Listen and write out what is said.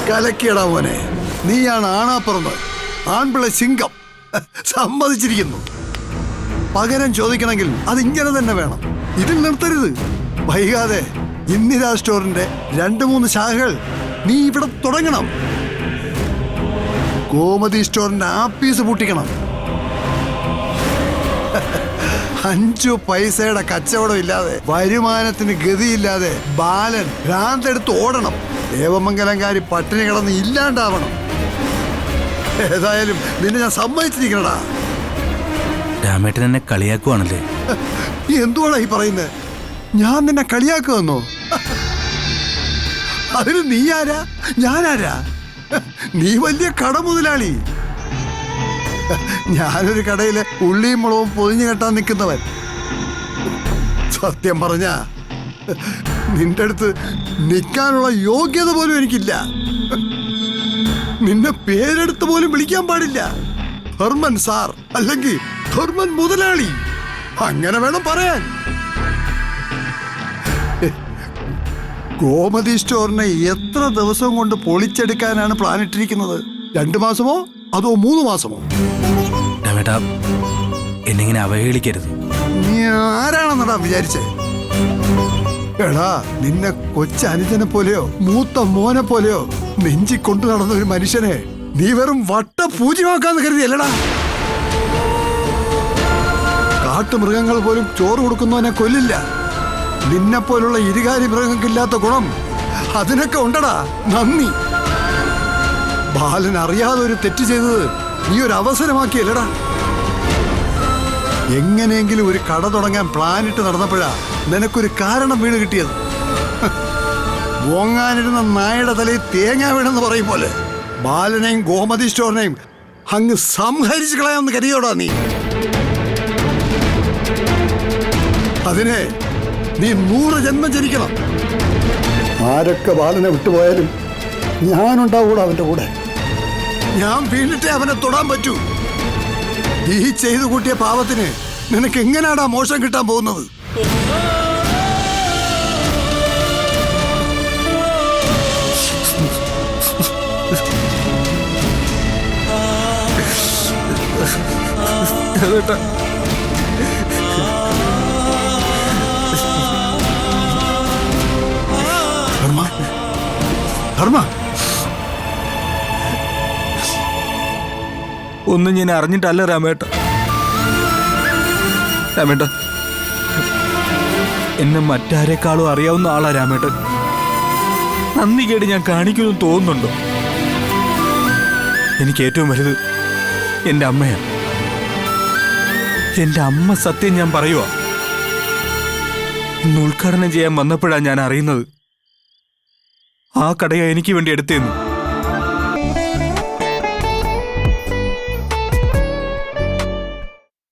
കലക്കിയടാ മോനെ, നീയാണ് ആണാപ്പുറന്ന് ആൺപിള്ള സിംഗം. സമ്മതിച്ചിരിക്കുന്നു. പകരം ചോദിക്കണമെങ്കിൽ അതിങ്ങനെ തന്നെ വേണം. ഇതിൽ നിർത്തരുത്. വൈകാതെ ഇന്ദിരാ സ്റ്റോറിന്റെ 2-3 ശാഖകൾ നീ ഇവിടെ തുടങ്ങണം. ഗോമതി സ്റ്റോറിന്റെ ആപ്പീസ് പൂട്ടിക്കണം. 5 പൈസയുടെ കച്ചവടം ഇല്ലാതെ, വരുമാനത്തിന് ഗതിയില്ലാതെ ബാലൻ ഭ്രാന്തെടുത്ത് ഓടണം. ദേവമംഗലംകാരി പട്ടിണി കിടന്ന് ഇല്ലാണ്ടാവണം. ഏതായാലും നിന്നെ ഞാൻ സമ്മതിച്ചിരിക്കണടാ. രാമേട്ടൻ എന്നെ കളിയാക്കുവാണല്ലേ? എന്തുവാടാ ഈ പറയുന്നത്? ഞാൻ നിന്നെ കളിയാക്കുമെന്നോ? അതിന് നീ ആരാ, ഞാനാരാ? നീ വലിയ കട മുതലാളി. ഞാനൊരു കടയിലെ ഉള്ളിയും മുളവും പൊതിഞ്ഞു കെട്ടാൻ നിൽക്കുന്നവൻ. സത്യം പറഞ്ഞ നിന്റെ അടുത്ത് നിൽക്കാനുള്ള യോഗ്യത പോലും എനിക്കില്ല. നിന്നെ പേരെടുത്ത് പോലും വിളിക്കാൻ പാടില്ല. ധർമ്മൻ സാർ അല്ലെങ്കിൽ ധർമ്മൻ മുതലാളി, അങ്ങനെ വേണം പറയാൻ. ഗോമതി സ്റ്റോറിനെ എത്ര ദിവസം കൊണ്ട് പൊളിച്ചെടുക്കാനാണ് പ്ലാൻ ഇട്ടിരിക്കുന്നത്? 2 മാസമോ അതോ 3 മാസമോ? രാമേട്ടാ, എന്നിങ്ങനെ അവഹേളിക്കരുത്. നീ ആരാണെന്നടാ വിചാരിച്ചേ? എടാ, നിന്നെ കൊച്ചനുജനെ പോലെയോ മൂത്ത മോനെ പോലെയോ നെഞ്ചി കൊണ്ടു നടന്ന ഒരു മനുഷ്യനെ നീ വെറും വട്ട പൂജ്യമാക്കാന്ന് കരുതിയല്ലടാ. കാട്ടുമൃഗങ്ങൾ പോലും ചോറ് കൊടുക്കുന്നവനെ കൊല്ലില്ല. നിന്നെ പോലുള്ള ഇരുകാലി മൃഗങ്ങൾക്കില്ലാത്ത ഗുണം അതിനൊക്കെ ഉണ്ടടാ. നന്ദി. ബാലൻ അറിയാതെ ഒരു തെറ്റ് ചെയ്തത് നീ ഒരു അവസരമാക്കിയല്ലടാ. എങ്ങനെയെങ്കിലും ഒരു കട തുടങ്ങാൻ പ്ലാനിട്ട് നടന്നപ്പോഴാ നിനക്കൊരു കാരണം വീണ് കിട്ടിയത്. ഓങ്ങാനിരുന്ന നായയുടെ തലയിൽ തേങ്ങ വീണെന്ന് പറയും പോലെ ബാലനെയും ഗോമതി സ്റ്റോറിനെയും അങ്ങ് സംഹരിച്ചു കളയാമെന്ന് കരുതിയോടാ നീ. അതിനെ നീ 100 ജന്മം ജനിക്കണം. ആരൊക്കെ ബാലനെ വിട്ടുപോയാലും ഞാനുണ്ടാവൂടാ അവന്റെ കൂടെ. ഞാൻ വീണിട്ടേ അവനെ തൊടാൻ പറ്റൂ. ഈ ചെയ്തു കൂട്ടിയ പാവത്തിന് നിനക്ക് എങ്ങനെയാടാ മോശം കിട്ടാൻ പോകുന്നത്? ധർമ്മ, ഒന്നും ഞാൻ അറിഞ്ഞിട്ടല്ല രാമേട്ട. രാമേട്ട, എന്നെ മറ്റാരെക്കാളും അറിയാവുന്ന ആളാ രാമേട്ടൻ. നന്ദി കേട് ഞാൻ കാണിക്കുമെന്ന് തോന്നുന്നുണ്ടോ? എനിക്ക് ഏറ്റവും വലുത് എൻ്റെ അമ്മയാണ്. എൻ്റെ അമ്മ സത്യം ഞാൻ പറയുക. ഇന്ന് ഉദ്ഘാടനം ചെയ്യാൻ വന്നപ്പോഴാണ് ഞാൻ അറിയുന്നത് ആ കടയാ എനിക്ക് വേണ്ടി എടുത്തേന്ന്.